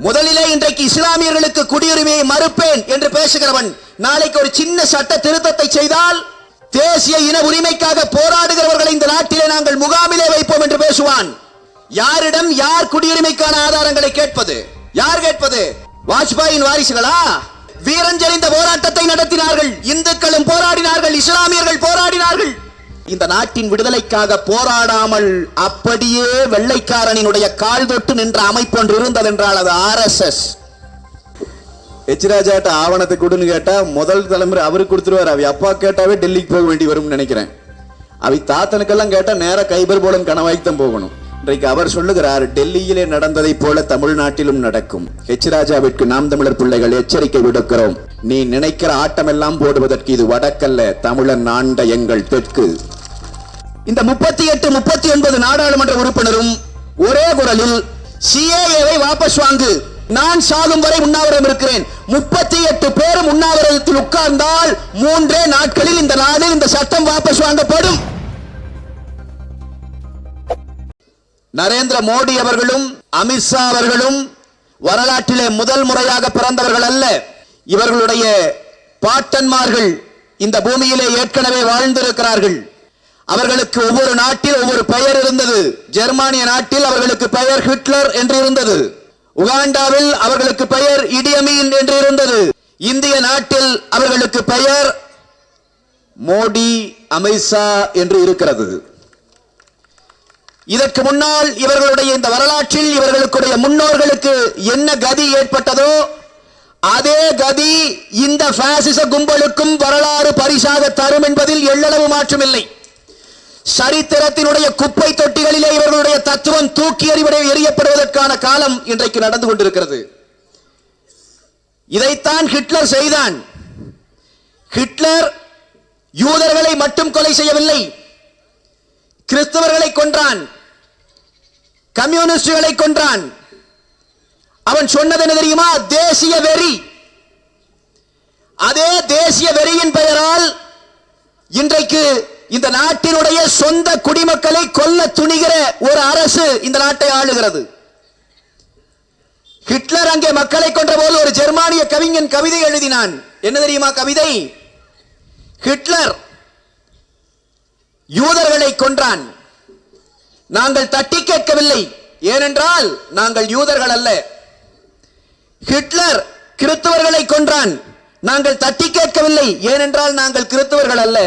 முதலிலே இன்றைக்கு இஸ்லாமியர்களுக்கு குடியுரிமையை மறுப்பேன் என்று பேசுகிறவன் நாளைக்கு ஒரு சின்ன சட்ட திருத்தத்தை செய்தால் தேசிய இன உரிமைக்காக போராடுகிறவர்களை இந்த நாட்டிலே நாங்கள் முகாமிலே வைப்போம் என்று பேசுவான். யாரிடம் யார் குடியுரிமைக்கான ஆதாரங்களை கேட்பது? யார் கேட்பது? வாஜ்பாயின் வாரிசுகளா? வீரஞ்செறிந்த போராட்டத்தை நடத்தினார்கள். இந்துக்களும் போராடினார்கள், இஸ்லாமியர்கள் போராடினார்கள். இந்த நாட்டின் விடுதலைக்காக போராடாமல் அப்படியே வெள்ளைக்காரனினுடைய கால் தொட்டு நின்ற அமைப்பு ஒன்று இருந்தது என்றால் அது RSS. எச்ராஜாட்ட ஆவணத்தை கொடுன்னு கேட்டா முதல் தலைமுறை அவருக்கு கொடுத்துருவார். அவை அப்பா கேட்டாவே டெல்லிக்கு போக வேண்டி வரும் நினைக்கிறேன். அவை தாத்தனுக்கெல்லாம் கேட்டா நேர கைபர் போலன் கணவாய்க்கு தான் போகணும். இன்றைக்கு அவர் சொல்லுகிறார், டெல்லியிலே நடந்ததை போல தமிழ்நாட்டிலும் நடக்கும். எச்ராஜாவிற்கு நாம் தமிழர் பிள்ளைகள் எச்சரிக்கை விடுக்கிறோம். நீ நினைக்கிற ஆட்டம் எல்லாம் போடுவதற்கு இது வடக்கல்ல, தமிழன் ஆண்ட எங்கள் தெற்கு. இந்த 38, 39 நாடாளுமன்ற உறுப்பினரும் ஒரே குரலில் CAA-வை வாபஸ் வாங்கு, நான் சாகும் வரை உண்ணாவிரதம் இருக்கிறேன். 38 பேரும் உண்ணாவிரதத்தில் உட்கார்ந்தால் 3 நாட்களில் இந்த நாளில் இந்த சட்டம் வாபஸ் வாங்கப்படும். நரேந்திர மோடி அவர்களும் அமித்ஷா அவர்களும் வரலாற்றிலே முதல் முறையாக பிறந்தவர்கள் அல்ல. இவர்களுடைய பாட்டன்மார்கள் இந்த பூமியிலே ஏற்கனவே வாழ்ந்திருக்கிறார்கள். அவர்களுக்கு ஒவ்வொரு நாட்டில் ஒவ்வொரு பெயர் இருந்தது. ஜெர்மானிய நாட்டில் அவர்களுக்கு பெயர் ஹிட்லர் என்று இருந்தது. உகாண்டாவில் அவர்களுக்கு பெயர் இடி அமீன் என்று இருந்தது. இந்திய நாட்டில் அவர்களுக்கு பெயர் மோடி, அமித்ஷா என்று இருக்கிறது. இதற்கு முன்னால் இவர்களுடைய இந்த வரலாற்றில் இவர்களுடைய முன்னோர்களுக்கு என்ன கதி ஏற்பட்டதோ அதே கதி இந்த பாசிச கும்பலுக்கும் வரலாறு பரிசாக தரும் என்பதில் எள்ளளவு மாற்றமில்லை. சரித்திரத்தினுடைய குப்பை தொட்டிகளிலே இவர்களுடைய தத்துவம் தூக்கி எறியப்படுவதற்கான காலம் இன்றைக்கு நடந்து கொண்டிருக்கிறது. இதைத்தான் ஹிட்லர் செய்தான். ஹிட்லர் யூதர்களை மட்டும் கொலை செய்யவில்லை, கிறிஸ்தவர்களை கொன்றான், கம்யூனிஸ்டுகளை கொன்றான். அவன் சொன்னது என்ன தெரியுமா? தேசிய வெறி. அதே தேசிய வெறியின் பெயரால் இன்றைக்கு இந்த நாட்டினுடைய சொந்த குடிமக்களை கொல்ல துணிகிற ஒரு அரசு இந்த நாட்டை ஆளுகிறது. ஹிட்லர் அங்கே மக்களை கொன்ற போது ஒரு ஜெர்மானிய கவிஞன் கவிதை எழுதினான். என்ன தெரியுமா கவிதை? ஹிட்லர் யூதர்களை கொன்றான், நாங்கள் தட்டி கேட்கவில்லை, ஏனென்றால் நாங்கள் யூதர்கள் அல்ல. ஹிட்லர் கிறிஸ்தவர்களை கொன்றான், நாங்கள் தட்டி கேட்கவில்லை, ஏனென்றால் நாங்கள் கிறிஸ்தவர்கள் அல்ல.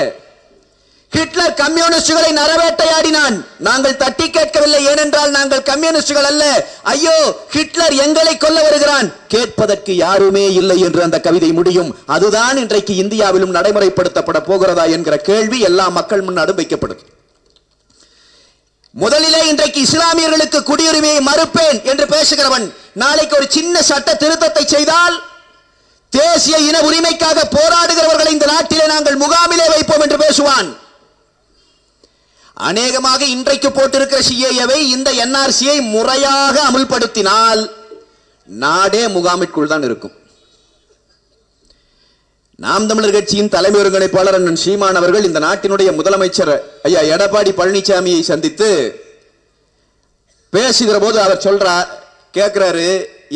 ஹிட்லர் கம்யூனிஸ்டுகளை நரவேட்டையாடினான், நாங்கள் தட்டி கேட்கவில்லை, ஏனென்றால் நாங்கள் கம்யூனிஸ்டுகள் அல்ல. ஐயோ, ஹிட்லர் எங்களை கொல்ல வருகிறான், கேட்பதற்கு யாருமே இல்லை என்று அந்த கவிதை முடியும். அதுதான் இன்றைக்கு இந்தியாவிலும் நடைமுறைப்படுத்தப்பட போகிறதா என்கிற கேள்வி எல்லா மக்கள் முன்னாடும் வைக்கப்படுது. முதலிலே இன்றைக்கு இஸ்லாமியர்களுக்கு குடியுரிமையை மறுப்பேன் என்று பேசுகிறவன் நாளைக்கு ஒரு சின்ன சட்ட திருத்தத்தை செய்தால் தேசிய இன உரிமைக்காக போராடுகிறவர்களை இந்த நாட்டிலே நாங்கள் முகாமிலே வைப்போம் என்று பேசுவான். அநேகமாக இன்றைக்கு போட்டிருக்கிற CAA-வை இந்த NRC-யை முறையாக அமுல்படுத்தினால் நாடே முகாமிற்குள் தான் இருக்கும். நாம் தமிழர் கட்சியின் தலைமை ஒருங்கிணைப்பாளர் அண்ணன் சீமான் அவர்கள் இந்த நாட்டினுடைய முதலமைச்சர் ஐயா எடப்பாடி பழனிசாமியை சந்தித்து பேசுகிற போது அவர் சொல்றார், கேட்கிறாரு,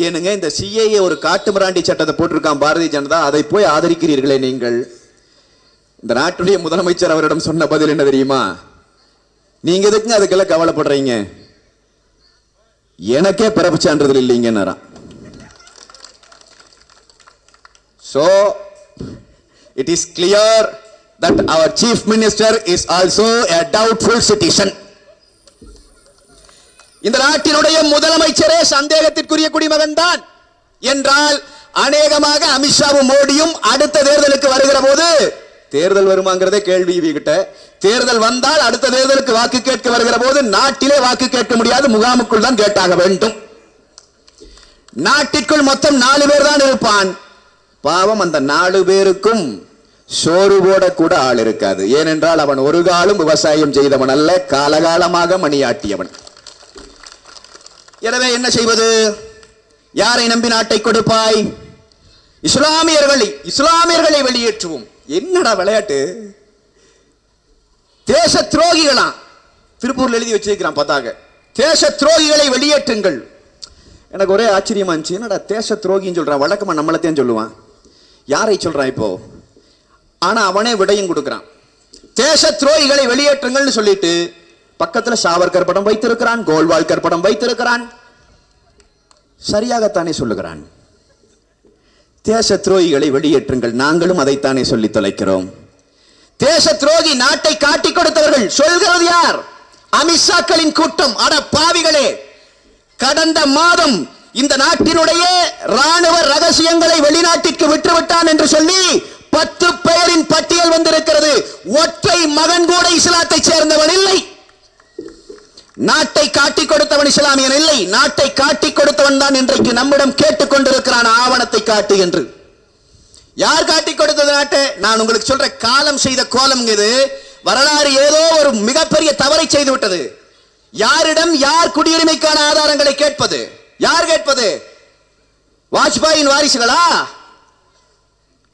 ஏனுங்க இந்த CAA ஒரு காட்டுமிராண்டி சட்டத்தை போட்டிருக்கான் பாரதிய ஜனதா, அதை போய் ஆதரிக்கிறீர்களே நீங்கள்? இந்த நாட்டுடைய முதலமைச்சர் அவரிடம் சொன்ன பதில் என்ன தெரியுமா? நீங்க எதுக்குங்க அதுக்கெல்லாம் கவலைப்படுறீங்க, எனக்கே பிறப்பு சான்றிதழ் இல்லைங்கன்னாராம். So it is clear that our chief minister is also a doubtful citizen. இந்த நாட்டினுடைய முதலமைச்சரே சந்தேகத்திற்குரிய குடிமகன் தான் என்றால் அநேகமாக அமித்ஷாவும் மோடியும் அடுத்த தேர்தலுக்கு வருகிற போது, தேர்தல் வருமாங்கிறதே கேள்வி இவகிட்ட, தேர்தல் வந்தால் அடுத்த தேர்தலுக்கு வாக்கு கேட்க வருகிற போது நாட்டிலே வாக்கு கேட்க முடியாது, முகாமுக்குள் தான் கேட்டாக வேண்டும். நாட்டிற்குள் மொத்தம் 4 பேர் தான் இருப்பான். பாவம், அந்த 4 பேருக்கும் சோறு போட கூட ஆள் இருக்காது. ஏனென்றால் அவன் ஒரு காலம் விவசாயம் செய்தவன் அல்ல, காலகாலமாக மணியாட்டியவன். எனவே என்ன செய்வது? யாரை நம்பி நாட்டை கொடுப்பாய்? இஸ்லாமியர்களை வெளியேற்றுவோம். என்னடா விளையாட்டு? தேச துரோகிகளா? திருப்பூர்ல எழுதி வச்சிருக்கிறான் பார்த்தாங்க, தேச துரோகிகளை வெளியேற்றுங்கள். எனக்கு ஒரே ஆச்சரியமா இருந்துச்சு, என்னடா தேச துரோகின்னு சொல்றான், வழக்கமா நம்மளத்தையும் சொல்லுவான், யாரை சொல்றான் இப்போ? ஆனா அவனே விடையும் கொடுக்கிறான். தேச துரோகிகளை வெளியேற்றுங்கள்னு சொல்லிட்டு பக்கத்துல சாவர்கர் படம் வைத்திருக்கிறான், கோல்வால்கர் படம் வைத்திருக்கிறான். சரியாகத்தானே சொல்லுகிறான். தேச துரோகிகளை வெளியேற்றுங்கள், நாங்களும் அதைத்தானே சொல்லி தொலைக்கிறோம். தேச துரோகி நாட்டை காட்டி கொடுத்தவர்கள் சொல்கிறது யார்? அமித்ஷாக்களின் கூட்டம். அட பாவிகளே, கடந்த மாதம் இந்த நாட்டினுடைய ராணுவ ரகசியங்களை வெளிநாட்டிற்கு விட்டுவிட்டான் என்று சொல்லி 10 பேரின் பட்டியல் வந்திருக்கிறது. ஒற்றை மகன் கூட இஸ்லாத்தை சேர்ந்தவன் இல்லை. நாட்டை காட்டிக் கொடுத்தவன் இஸ்லாமியன் இல்லை. நாட்டை காட்டிக் கொடுத்தவன் தான் இன்றைக்கு நம்மிடம் கேட்டுக் கொண்டிருக்கிறான், ஆவணத்தை காட்டு என்று. யார் காட்டிக் கொடுத்தது நாட்டை? நான் உங்களுக்கு சொல்ற, காலம் செய்த கோலம் இது. வரலாறு ஏதோ ஒரு மிகப்பெரிய தவறை செய்து விட்டது. யாரிடம் யார் குடியுரிமைக்கான ஆதாரங்களை கேட்பது? யார் கேட்பது? வாஜ்பாயின் வாரிசுகளா?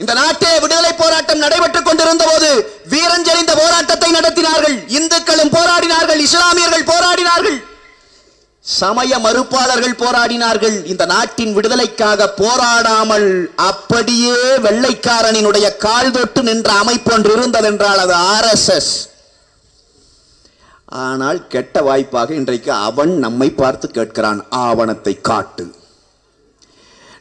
இந்த நாட்டே விடுதலை போராட்டம் நடைபெற்றுக் கொண்டிருந்த போது வீரஞ்செறிந்த போராட்டத்தை நடத்தினார்கள். இந்துக்களும் போராடினார்கள், இஸ்லாமியர்கள் போராடினார்கள், சமய மறுப்பாளர்கள் போராடினார்கள். இந்த நாட்டின் விடுதலைக்காக போராடாமல் அப்படியே வெள்ளைக்காரனினுடைய கால் தொட்டு நின்ற அமைப்பு ஒன்று இருந்ததென்றால் அது RSS. ஆனால் கெட்ட வாய்ப்பாக இன்றைக்கு அவன் நம்மை பார்த்து கேட்கிறான், ஆவணத்தை காட்டு.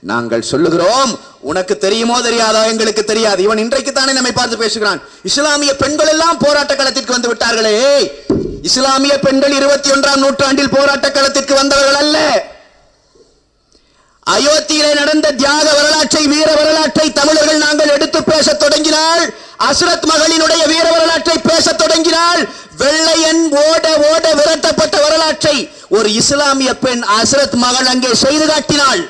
நாங்கள் சொல்லுகிறோம், உனக்கு தெரியுமோ தெரியாதோ? எங்களுக்கு தெரியாது. இவன் இன்றைக்கு தானே நம்மை பார்த்து பேசுகிறான். இஸ்லாமிய பெண்கள் எல்லாம் போராட்ட களத்திற்கு வந்து விட்டார்களே. இஸ்லாமிய பெண்கள் 21ஆம் நூற்றாண்டில் போராட்ட களத்திற்கு வந்தவர்கள் அல்ல. அயோத்தியிலே நடந்த தியாக வரலாற்றை, வீர வரலாற்றை தமிழர்கள் நாங்கள் எடுத்து பேச தொடங்கினால், அஸ்ரத் மகளினுடைய வீர வரலாற்றை பேச தொடங்கினால், வெள்ளையன் ஓட ஓட விரட்டப்பட்ட வரலாற்றை ஒரு இஸ்லாமிய பெண் அஸ்ரத் மகள் அங்கே செய்து காட்டினாள்.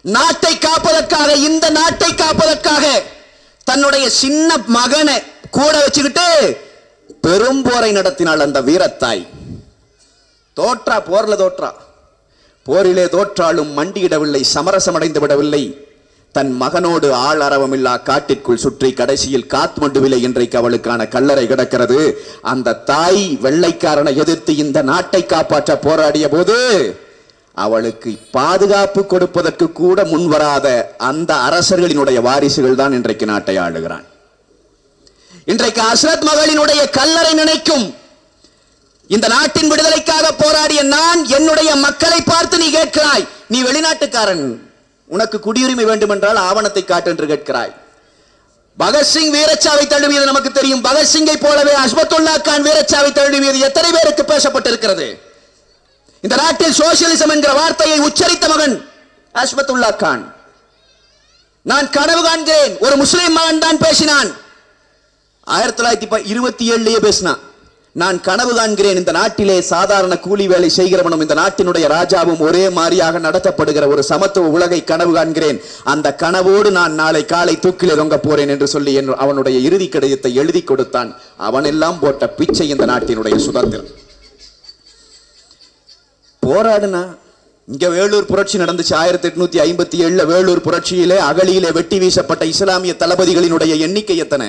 நாட்டை காப்பதற்காக, இந்த நாட்டை காப்பதற்காக தன்னுடைய சின்ன மகனை கூட வச்சுக்கிட்டு பெரும் போரை நடத்தினாள் அந்த வீரத்தாய். தோற்றா, போர்ல தோற்றா. போரிலே தோற்றாலும் மண்டியிடவில்லை, சமரசமடைந்து விடவில்லை. தன் மகனோடு ஆள் அரவமில்லா காட்டிற்குள் சுற்றி கடைசியில் காத்மண்டுவிலே இன்றைக்கு அவளுக்கான கல்லறை கிடக்கிறது. அந்த தாய் வெள்ளைக்காரனை எதிர்த்து இந்த நாட்டை காப்பாற்ற போராடிய போது அவளுக்கு பாதுகாப்பு கொடுப்பதற்கு கூட முன்வராத அந்த அரசர்களினுடைய வாரிசுகள் தான் இன்றைக்கு நாட்டை ஆளுகிறான். இன்றைக்கு அஸ்ரத் மகளினுடைய கல்லறை நினைக்கும். இந்த நாட்டின் விடுதலைக்காக போராடிய நான் என்னுடைய மக்களை பார்த்து நீ கேட்கிறாய், நீ வெளிநாட்டுக்காரன், உனக்கு குடியுரிமை வேண்டும் என்றால் ஆவணத்தை காட்டு என்று கேட்கிறாய். பகத்சிங் வீரச்சாவை தழுவியது நமக்கு தெரியும். பகத்சிங்கை போலவே அஸ்மத்துல்லா கான் வீரச்சாவை தழுவியது எத்தனை பேருக்கு பேசப்பட்டிருக்கிறது? இந்த நாட்டில் சோசியலிசம் என்கிற வார்த்தையை உச்சரித்த மகன் அஸ்மத்துல்லா கான். நான் கனவு காண்கிறேன், ஒரு முஸ்லிம் மகன் தான் பேசினான். 1927 பேசினான். நான் கனவு காண்கிறேன், இந்த நாட்டிலே சாதாரண கூலி வேலை செய்கிறவனும் இந்த நாட்டினுடைய ராஜாவும் ஒரே மாதிரியாக நடத்தப்படுகிற ஒரு சமத்துவ உலகை கனவு காண்கிறேன். அந்த கனவோடு நான் நாளை காலை தூக்கிலே தொங்க போறேன் என்று சொல்லி அவனுடைய இறுதி கடிதத்தை எழுதி கொடுத்தான். அவனெல்லாம் போட்ட பிச்சை இந்த நாட்டினுடைய சுதந்திரம். போராடுனா இங்க வேலூர் புரட்சி நடந்துச்சு. 1857 வேலூர் புரட்சியிலே அகலியிலே வெட்டி வீசப்பட்ட இஸ்லாமிய தளபதிகளினுடைய எண்ணிக்கை எத்தனை?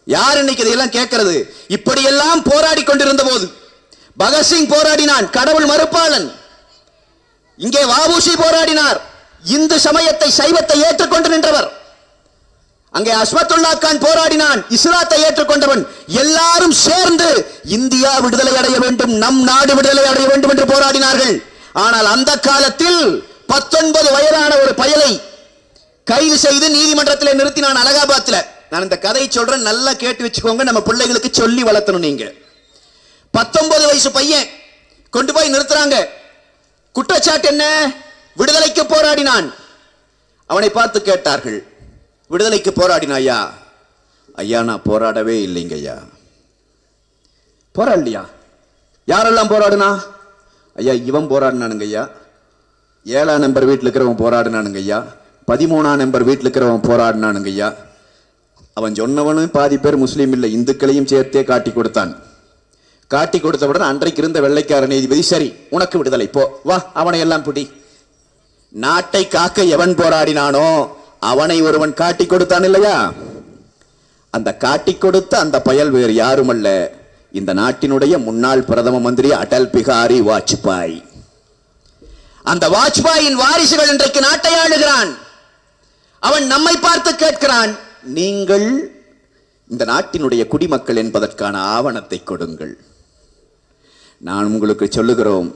யார் இன்னைக்கு இதெல்லாம் கேட்கிறது? இப்படியெல்லாம் போராடி கொண்டிருந்த போது பகத்சிங் போராடினான், கடவுள் மறுப்பாளன். இங்கே வாபூசி போராடினார், இந்து சமயத்தை, சைவத்தை ஏற்றுக்கொண்டு நின்றவர். அங்கே அஸ்மத்துல்லா கான் போராடினான், இஸ்லாத்தை ஏற்றுக்கொண்டவன். எல்லாரும் சேர்ந்து இந்தியா விடுதலை அடைய வேண்டும், நம் நாடு விடுதலை அடைய வேண்டும் என்று போராடினார்கள். ஆனால் அந்த காலத்தில் 19 வயதான ஒரு பயலை கைது செய்து நீதிமன்றத்தில் நிறுத்தினான் அலகாபாத்ல. நான் இந்த கதை சொல்றேன், நல்லா கேட்டு வச்சுக்கோங்க, நம்ம பிள்ளைகளுக்கு சொல்லி வளர்த்தணும். நீங்க 19 வயசு பையன் கொண்டு போய் நிறுத்துறாங்க. குற்றச்சாட்டு என்ன? விடுதலைக்கு போராடினான். அவனை பார்த்து கேட்டார்கள், விடுதலைக்கு போராடினாயா? ஐயா, நான் போராடவே இல்லைங்க ஐயா. போராடலையா? யாரெல்லாம் போராடுனா? ஐயா, இவன் போராடினானுங்க ஐயா, 7ஆம் நம்பர் வீட்டில் இருக்கிறவன் போராடினானுங்க ஐயா, 13ஆம் நம்பர் வீட்டில் இருக்கிறவன் போராடினானுங்க ஐயா. அவன் சொன்னவனும் பாதி பேர் முஸ்லீம் இல்லை, இந்துக்களையும் சேர்த்தே காட்டி கொடுத்தான். காட்டி கொடுத்தவுடன் அன்றைக்கு இருந்த வெள்ளைக்கார நீதிபதி, சரி உனக்கு விடுதலை, போ வா, அவனை எல்லாம் பிடி. நாட்டை காக்க எவன் போராடினானோ அவனை ஒருவன் காட்டி கொடுத்தான் இல்லையா? அந்த காட்டி கொடுத்த அந்த பயல் வேறு யாரும் அல்ல, இந்த நாட்டினுடைய முன்னாள் பிரதம மந்திரி அடல் பிகாரி வாஜ்பாய். அந்த வாஜ்பாயின் வாரிசுகள் இன்றைக்கு நாட்டை ஆளுகிறான். அவன் நம்மை பார்த்து கேட்கிறான், நீங்கள் இந்த நாட்டினுடைய குடிமக்கள் என்பதற்கான ஆவணத்தை கொடுங்கள். நான் உங்களுக்கு சொல்லுகிறோம்,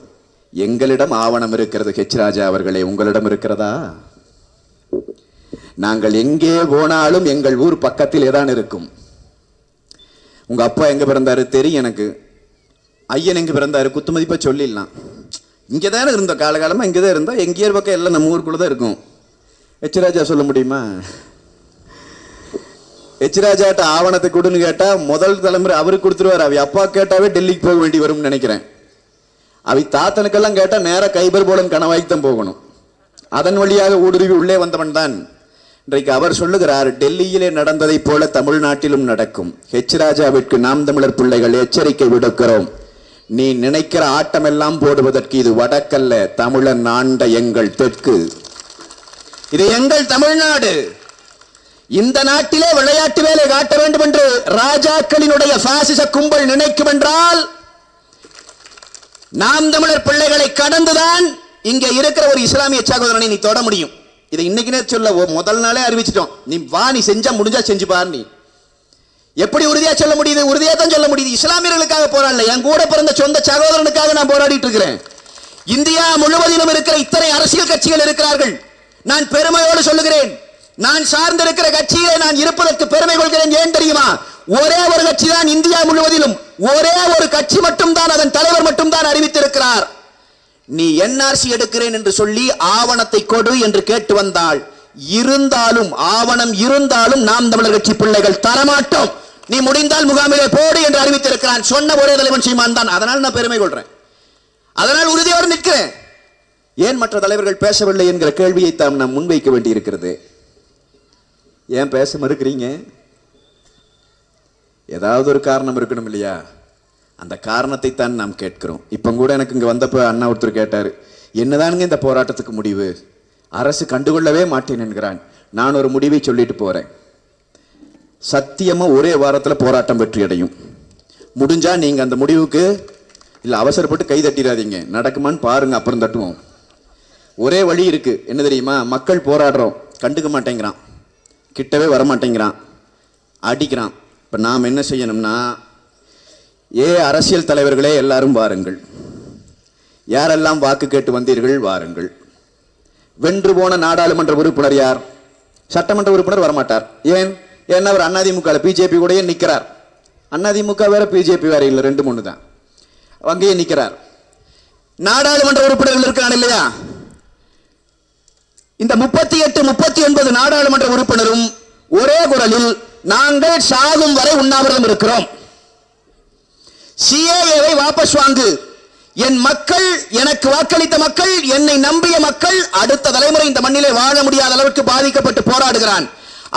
எங்களிடம் ஆவணம் இருக்கிறது. ஹெச் ராஜா அவர்களே, உங்களிடம் இருக்கிறதா? நாங்கள் எங்கே போனாலும் எங்கள் ஊர் பக்கத்தில் தான் இருக்கும். உங்க அப்பா எங்க பிறந்தாரு தெரியும் எனக்கு, ஐயன் எங்க பிறந்தாரு குத்துமதிப்பா சொல்லிடலாம். இங்கேதானே இருந்தோம், காலகாலமா இங்கேதான் இருந்தோம், எங்கேயோ பக்கம் எல்லாம் நம்ம ஊருக்குள்ளதான் இருக்கும். ஹெச் ராஜா சொல்ல முடியுமா? ஹெச் ராஜாட்ட ஆவணத்தை கொடுன்னு கேட்டா முதல் தலைமுறை அவருக்கு கொடுத்துருவாரு. அவை அப்பா கேட்டாவே டெல்லிக்கு போக வேண்டி வரும்னு நினைக்கிறேன். அவை தாத்தனுக்கெல்லாம் கேட்டா நேர கைபர் போலன் கணவாய்க்கு தான் போகணும். அதன் வழியாக ஊடுருவி உள்ளே வந்தவன் தான். இன்றைக்கு அவர் சொல்லுகிறார், டெல்லியிலே நடந்ததை போல தமிழ்நாட்டிலும் நடக்கும். ஹெச் ராஜாவிற்கு நாம் தமிழர் பிள்ளைகள் எச்சரிக்கை விடுக்கிறோம். நீ நினைக்கிற ஆட்டம் எல்லாம் போடுவதற்கு இது வடக்கல்ல, தமிழன் ஆண்ட எங்கள் தெற்கு. இது எங்கள் தமிழ்நாடு. இந்த நாட்டிலே விளையாட்டு வேலை காட்ட வேண்டும் என்று ராஜாக்களினுடைய பாசிச கும்பல் நினைக்கும் என்றால், நாம் தமிழர் பிள்ளைகளை கடந்துதான் இங்கே இருக்கிற ஒரு இஸ்லாமிய சகோதரனை நீ தொட முடியும். இதை இன்னைக்குனே சொல்ல, முதல் நாளே அறிவிச்சிட்டோம். நீ வா, நீ செஞ்சா முடிஞ்சா செஞ்சு பாரு. நீ எப்படி உறுதியா சொல்ல முடியுது? உறுதியா தான் சொல்ல முடியுது. இஸ்லாமியர்களுக்காக போராடல, என் கூட பிறந்த சொந்த சகோதரனுக்காக நான் போராடிட்டு இருக்கிறேன். இந்தியா முழுவதிலும் இருக்கிற இத்தனை அரசியல் கட்சிகள் இருக்கிறார்கள். நான் பெருமையோடு சொல்லுகிறேன், நான் சார்ந்திருக்கிற கட்சியிலே நான் இருப்பதற்கு பெருமை கொள்கிறேன். ஏன் தெரியுமா? ஒரே ஒரு கட்சி தான் இந்தியா முழுவதிலும், ஒரே ஒரு கட்சி மட்டும்தான், அதன் தலைவர் மட்டும்தான் அறிவித்திருக்கிறார். நீ என்ஆர்சி எடுக்கிறேன் என்று சொல்லி ஆவணத்தை கொடு என்று கேட்டு வந்தால், இருந்தாலும் ஆவணம் இருந்தாலும் நாம் தமிழர் கட்சி பிள்ளைகள் தரமாட்டோம், நீ முடிந்தால் முகாமிலே போடு என்று அறிவித்திருக்கிறான். சொன்ன ஒரே தலைவன் சீமான் தான். அதனால் நான் பெருமை கொள்றேன், அதனால் உறுதியோடு நிற்கிறேன். ஏன் மற்ற தலைவர்கள் பேசவில்லை என்கிற கேள்வியை தான் நாம் முன்வைக்க வேண்டி இருக்கிறது. ஏன் பேச மறுக்கிறீங்க? ஏதாவது ஒரு காரணம் இருக்கணும் இல்லையா? அந்த காரணத்தை தான் நாம் கேட்கிறோம். இப்போ கூட எனக்கு இங்கே வந்தப்போ அண்ணா ஒருத்தர் கேட்டார், என்னதானுங்க இந்த போராட்டத்துக்கு முடிவு? அரசு கண்டுகொள்ளவே மாட்டேன் என்கிறான். நான் ஒரு முடிவை சொல்லிட்டு போறேன். சத்தியமா ஒரே வாரத்தில் போராட்டம் வெற்றி அடையும். முடிஞ்சா நீங்க அந்த முடிவுக்கு இல்லை அவசரப்பட்டு கை தட்டிடாதீங்க, நடக்குமான்னு பாருங்க, அப்புறம் தட்டுவோம். ஒரே வழி இருக்கு, என்ன தெரியுமா? மக்கள் போராடுறோம், கண்டுக்க மாட்டேங்கிறான், கிட்டவே வரமாட்டேங்கிறான், அடிக்கிறான். இப்போ நாம் என்ன செய்யணும்னா, அரசியல் தலைவர்களே எல்லாரும் வாருங்கள், யாரெல்லாம் வாக்கு கேட்டு வந்தீர்கள் வாருங்கள். வென்று போன நாடாளுமன்ற உறுப்பினர் யார்? சட்டமன்ற உறுப்பினர் வரமாட்டார். ஏன்? ஏன்னா அவர் அதிமுக பிஜேபி கூடயே நிற்கிறார். அதிமுக வேற பிஜேபி வேற இல்லை, 2-3 தான், அங்கேயே நிற்கிறார். நாடாளுமன்ற உறுப்பினர்கள் இருக்கிறான் இல்லையா? இந்த 38, 39 நாடாளுமன்ற உறுப்பினரும் ஒரே குரலில் நாங்கள் சாகும் வரை உண்ணாவிரதம் இருக்கிறோம். சிஏஏவை வாபஸ் வாங்கு. என் மக்கள், எனக்கு வாக்களித்த மக்கள், என்னை நம்பிய மக்கள் அடுத்த தலைமுறை இந்த மண்ணிலே வாழ முடியாத அளவுக்கு பாதிக்கப்பட்டு போராடுகிறான்.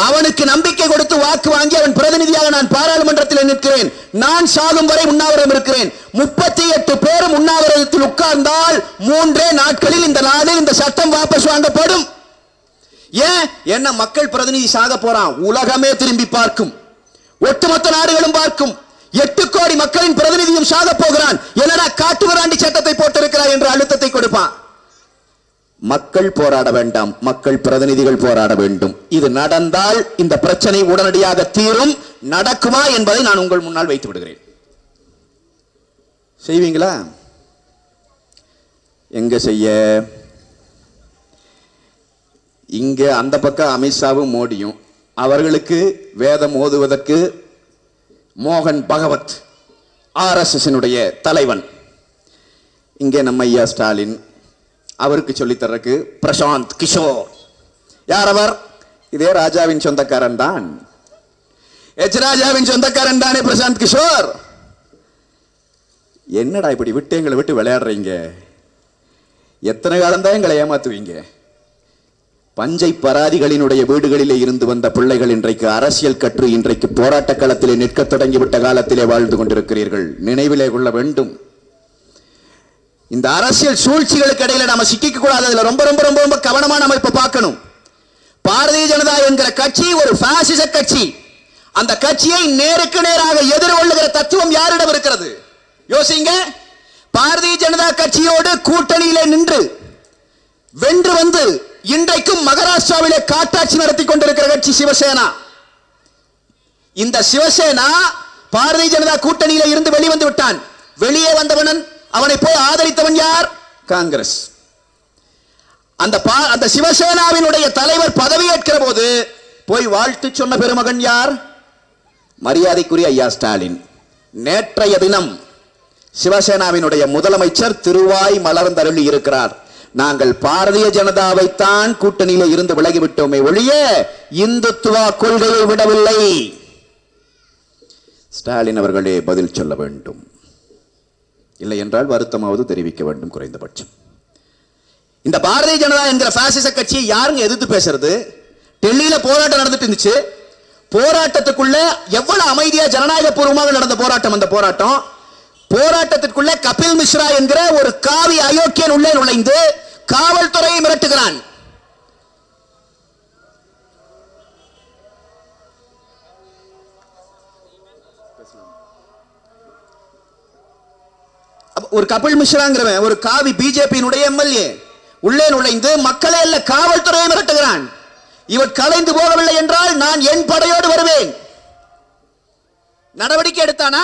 அவனுக்கு நம்பிக்கை கொடுத்து வாக்கு வாங்கி அவன் பிரதிநிதியாக நான் பாராளுமன்றத்தில் நிற்கிறேன். நான் சாகும் வரை உண்ணாவிரதம் இருக்கிறேன். 38 பேரும் உண்ணாவிரதத்தில் உட்கார்ந்தால் 3 நாட்களில் இந்த நாடு, இந்த சட்டம் வாபஸ் வாங்கப்படும். ஏன்? என்ன மக்கள் பிரதிநிதி சாக போறான், உலகமே திரும்பி பார்க்கும், ஒட்டுமொத்த நாடுகளும் பார்க்கும். 8 கோடி மக்களின் பிரதிநிதியும் சாக போகிறான். என்னடா காட்டுவராண்டி சட்டத்தை போட்டிருக்கிறார் என்று அழுத்தத்தை கொடுப்பான். மக்கள் போராட வேண்டாம், மக்கள் பிரதிநிதிகள் போராட வேண்டும். இது நடந்தால் இந்த பிரச்சனை உடனடியாக தீரும். நடக்குமா என்பதை நான் உங்கள் முன்னால் வைத்து விடுகிறேன். செய்வீங்களா? எங்க செய்ய? இங்க அந்த பக்கம் அமித்ஷாவும் மோடியும், அவர்களுக்கு வேதம் ஓதுவதற்கு மோகன் பகவத் RSS தலைவன். இங்கே நம்ம ஐயா ஸ்டாலின், அவருக்கு சொல்லித்தரக்கு பிரசாந்த் கிஷோர். யார் அவர்? இதே ராஜாவின் சொந்தக்காரன் தான், எச் ராஜாவின் சொந்தக்காரன் தானே பிரசாந்த் கிஷோர். என்னடா இப்படி விட்டு எங்களை விட்டு விளையாடுறீங்க? எத்தனை காலம் தான் எங்களை ஏமாத்துவீங்க? பஞ்சை பராதிகளினுடைய வீடுகளிலே இருந்து வந்த பிள்ளைகள் இன்றைக்கு அரசியல் கற்று இன்றைக்கு போராட்ட களத்திலே நிற்க தொடங்கிவிட்ட காலத்திலே வாழ்ந்து கொண்டிருக்கிறீர்கள். நினைவிலே கொள்ள வேண்டும். இந்த அரசியல் சூழ்ச்சிகளுக்கு இடையில நாம சிக்கிக்க கூடாது. அதுல ரொம்ப ரொம்ப ரொம்ப ரொம்ப கவனமா நம்ம இப்ப பார்க்கணும். பாரதிய ஜனதா என்கிற கட்சி ஒரு பாசிச கட்சி. அந்த கட்சியை நேருக்கு நேராக எதிர்கொள்ளுகிற தத்துவம் யாரிடம் இருக்கிறது? யோசிங்க. பாரதிய ஜனதா கட்சியோடு கூட்டணியிலே நின்று வென்று வந்து இன்றைக்கும் மகாராஷ்டிராவிலே காட்டாட்சி நடத்தி கொண்டிருக்கிற கட்சி சிவசேனா. இந்த சிவசேனா பாரதிய ஜனதா கூட்டணியில இருந்து வெளிவந்து விட்டான். வெளியே வந்தவன் அவனை போய் ஆதரித்தவன் யார்? காங்கிரஸ். அந்த சிவசேனாவினுடைய தலைவர் பதவியேற்கிற போது போய் வாழ்த்து சொன்ன பெருமகன் யார்? மரியாதைக்குரிய ஐயா ஸ்டாலின். நேற்றைய தினம் சிவசேனாவினுடைய முதலமைச்சர் திருவாய் மலர்ந்தருளி இருக்கிறார். நாங்கள் பாரதிய ஜனதாவைத்தான் கூட்டணியில இருந்து விலகிவிட்டோமே ஒழிய இந்துத்துவ கொள்கையை விடவில்லை. ஸ்டாலின் அவர்களே பதில் சொல்ல வேண்டும். இல்லை என்றால் வருத்தமாவது தெரிவிக்க வேண்டும் குறைந்தபட்சம். இந்த பாரதிய ஜனதா என்கிற பாசிச கட்சியை யாருங்க எதிர்த்து பேசுறது? டெல்லியில போராட்டம் நடந்துட்டு இருந்துச்சு. போராட்டத்துக்குள்ள எவ்வளவு அமைதியா ஜனநாயக பூர்வமாக நடந்த போராட்டம். அந்த போராட்டத்திற்குள்ள கபில் மிஸ்ரா என்கிற ஒரு காவி அயோக்கியன் உள்ளே நுழைந்து காவல்துறையை மிரட்டுகிறான். ஒரு கபில் மிஸ்ராங்கிறவன் ஒரு காவி பிஜேபியினுடைய எம்எல்ஏ உள்ளே நுழைந்து மக்களை அல்ல காவல்துறையை மிரட்டுகிறான். இவர் கலைந்து போகவில்லை என்றால் நான் என் படையோடு வருவேன். நடவடிக்கை எடுத்தானா?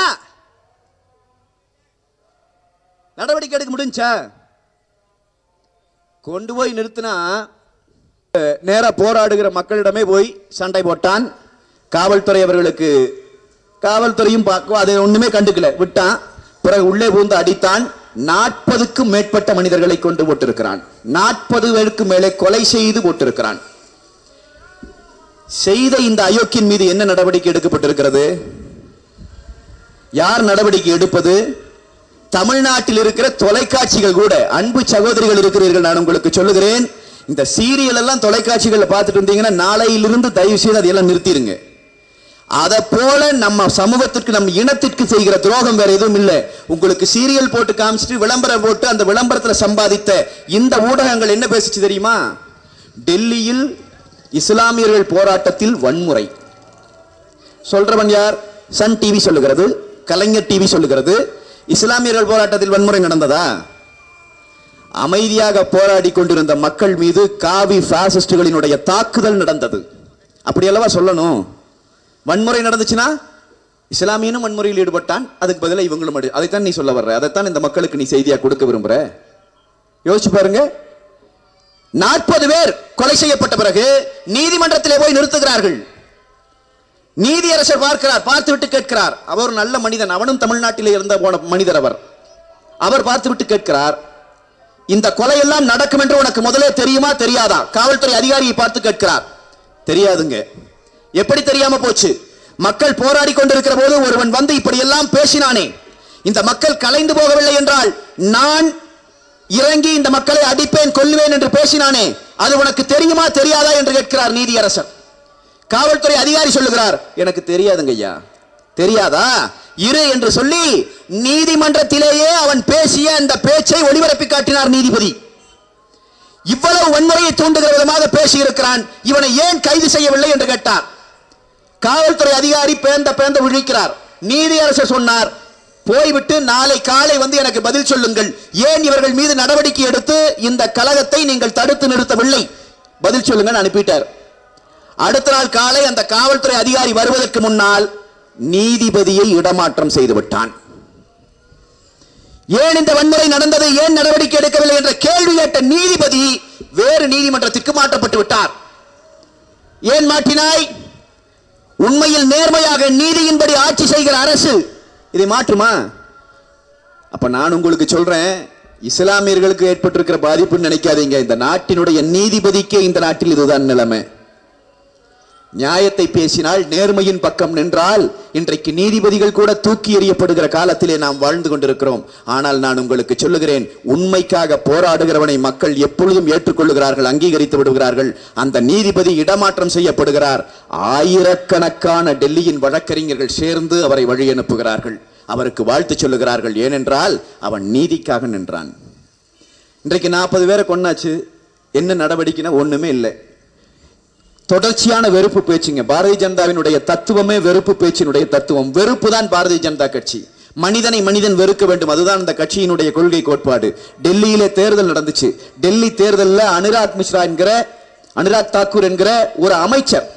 நடவடிக்கை எடுக்க முடிஞ்சா? கொண்டு போய் நிறுத்தினா நேரா போராடுகிற மக்களிடமே போய் சண்டை போட்டான். காவல்துறை அவர்களுக்கு காவல்துறையும் பார்க்கும் அதை ஒண்ணுமே கண்டுக்கல, விட்டான். பிறகு உள்ளே பூந்து அடித்தான். 40க்கும் மேற்பட்ட மனிதர்களை கொண்டு போட்டிருக்கிறான். 40 பேருக்கு மேலே கொலை செய்து போட்டிருக்கிறான். செய்த இந்த அயோக்கியன் மீது என்ன நடவடிக்கை எடுக்கப்பட்டிருக்கிறது? யார் நடவடிக்கை எடுப்பது? தமிழ்நாட்டில் இருக்கிற தொலைக்காட்சிகள் கூட. அன்பு சகோதரிகள் இருக்கிறீர்கள், நான் உங்களுக்கு சொல்லுகிறேன், இந்த சீரியல் எல்லாம் தொலைக்காட்சிகள் பார்த்துட்டு இருந்தீங்கன்னா நாளையிலிருந்து தயவு செய்து அதையெல்லாம் நிறுத்திடுங்க. அதை போல நம்ம சமூகத்திற்கு நம் இனத்திற்கு செய்கிற துரோகம் வேற எதுவும் இல்லை. உங்களுக்கு சீரியல் போட்டு காமிச்சிட்டு விளம்பரம் போட்டு அந்த விளம்பரத்தில் சம்பாதித்த இந்த ஊடகங்கள் என்ன பேசிச்சு தெரியுமா? டெல்லியில் இஸ்லாமியர்கள் போராட்டத்தில் வன்முறை. சொல்றவன் யார்? சன் டிவி சொல்லுகிறது, கலைஞர் டிவி சொல்லுகிறது. இஸ்லாமியர்கள் போராட்டத்தில் வன்முறை நடந்ததா? அமைதியாக போராடி கொண்டிருந்த மக்கள் மீது காவி பாசிஸ்டுகளினுடைய தாக்குதல் நடந்தது. அப்படி அல்லவா சொல்லணும். வன்முறை நடந்துச்சுன்னா இஸ்லாமியனும் வன்முறையில் ஈடுபட்டான், அதுக்கு பதிலாக இவங்களும். அதைத்தான் நீ சொல்ல வர்ற, அதைத்தான் இந்த மக்களுக்கு நீ செய்தியா கொடுக்க விரும்புற. யோசிச்சு பாருங்க. 40 பேர் கொலை செய்யப்பட்ட பிறகு நீதிமன்றத்திலே போய் நிறுத்துகிறார்கள். நீதியரசர் பார்க்கிறார், பார்த்து விட்டு கேட்கிறார். அவர் நல்ல மனிதன், அவனும் தமிழ்நாட்டிலே இருந்த போன மனிதர். அவர் பார்த்து விட்டு கேட்கிறார், இந்த கொலையெல்லாம் நடக்கும் என்று உனக்கு முதலே தெரியுமா தெரியாதா? காவல்துறை அதிகாரியை பார்த்து கேட்கிறார். தெரியாதுங்க. எப்படி தெரியாம போச்சு? மக்கள் போராடி கொண்டிருக்கிற போது ஒருவன் வந்து இப்படி எல்லாம் பேசினானே, இந்த மக்கள் கலைந்து போகவில்லை என்றால் நான் இறங்கி இந்த மக்களை அடிப்பேன் கொல்லுவேன் என்று பேசினானே, அது உனக்கு தெரியுமா தெரியாதா என்று கேட்கிறார் நீதியரசர். காவல்துறை அதிகாரி சொல்லுகிறார், எனக்கு தெரியாதுங்க ஐயா. தெரியாதா? இரு என்று சொல்லி நீதிமன்றத்திலேயே அவன் பேசிய அந்த பேச்சை ஒளிபரப்பி காட்டினார் நீதிபதி. இவ்வளவு வன்முறையை தூண்டுகிற விதமாக பேசி இருக்கிறான், இவனை ஏன் கைது செய்யவில்லை என்று கேட்டார். காவல்துறை அதிகாரி பேந்த விழிக்கிறார். நீதியரசர் சொன்னார், போய்விட்டு நாளை காலை வந்து எனக்கு பதில் சொல்லுங்கள், ஏன் இவர்கள் மீது நடவடிக்கை எடுத்து இந்த கலகத்தை நீங்கள் தடுத்து நிறுத்தவில்லை, பதில் சொல்லுங்கள் அனுப்பிட்டார். அடுத்த நாள் காலை அந்த காவல்துறை அதிகாரி வருவதற்கு முன்னால் நீதிபதியை இடமாற்றம் செய்து விட்டான். ஏன் இந்த வன்முறை நடந்தது, ஏன் நடவடிக்கை எடுக்கவில்லை என்ற கேள்வி கேட்ட நீதிபதி வேறு நீதிமன்றத்திற்கு மாற்றப்பட்டு விட்டார். ஏன் மாற்றினாய்? உண்மையில் நேர்மையாக நீதியின்படி ஆட்சி செய்கிற அரசு இதை மாற்றுமா? அப்ப நான் உங்களுக்கு சொல்றேன், இஸ்லாமியர்களுக்கு ஏற்பட்டிருக்கிற பாதிப்புன்னு நினைக்காதீங்க. இந்த நாட்டினுடைய நீதிபதிக்கே இந்த நாட்டில் இதுதான் நிலைமை. நியாயத்தை பேசினால், நேர்மையின் பக்கம் நின்றால் இன்றைக்கு நீதிபதிகள் கூட தூக்கி எறியப்படுகிற காலத்திலே நாம் வாழ்ந்து கொண்டிருக்கிறோம். ஆனால் நான் உங்களுக்கு சொல்லுகிறேன், உண்மைக்காக போராடுகிறவனை மக்கள் எப்பொழுதும் ஏற்றுக்கொள்ளுகிறார்கள், அங்கீகரித்து விடுகிறார்கள். அந்த நீதிபதி இடமாற்றம் செய்யப்படுகிறார். ஆயிரக்கணக்கான டெல்லியின் வழக்கறிஞர்கள் சேர்ந்து அவரை வழி அனுப்புகிறார்கள், அவருக்கு வாழ்த்து சொல்லுகிறார்கள். ஏனென்றால் அவன் நீதிக்காக நின்றான். இன்றைக்கு 40 பேரை கொன்னாச்சு, என்ன நடவடிக்கைனா ஒண்ணுமே இல்லை. தொடர்ச்சியான வெறுப்பு பேச்சுங்க. பாரதிய ஜனதாவினுடைய தத்துவமே வெறுப்பு பேச்சினுடைய தத்துவம். வெறுப்பு தான் பாரதிய ஜனதா கட்சி. மனிதனை மனிதன் வெறுக்க வேண்டும். அதுதான் இந்த கட்சியினுடைய கொள்கை கோட்பாடு. டெல்லியிலே தேர்தல் நடந்துச்சு. டெல்லி தேர்தலில் அனுராக் தாக்கூர் என்கிற ஒரு அமைச்சர்,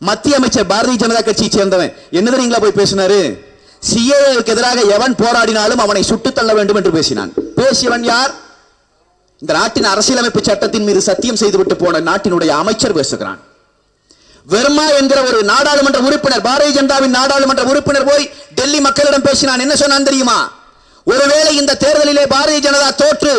மத்திய அமைச்சர், பாரதிய ஜனதா கட்சியை சேர்ந்தவன், என்ன தெரியுங்களா போய் பேசினாரு? சிஏஏக்கு எதிராக எவன் போராடினாலும் அவனை சுட்டு தள்ள வேண்டும் என்று பேசினான். பேசியவன் யார்? இந்த நாட்டின் அரசியலமைப்பு சட்டத்தின் மீது சத்தியம் செய்துவிட்டு போன நாட்டினுடைய அமைச்சர் பேசுகிறான். வெர்மா என்கிற ஒரு நாடாளுமன்ற உறுப்பினர், பாரதிய ஜனதாவின் நாடாளுமன்ற உறுப்பினர் போய் டெல்லி மக்களிடம் பேசினான். என்ன சொன்னான் தெரியுமா? ஒருவேளை இந்த தேர்தலிலே பாரதிய ஜனதா தோற்று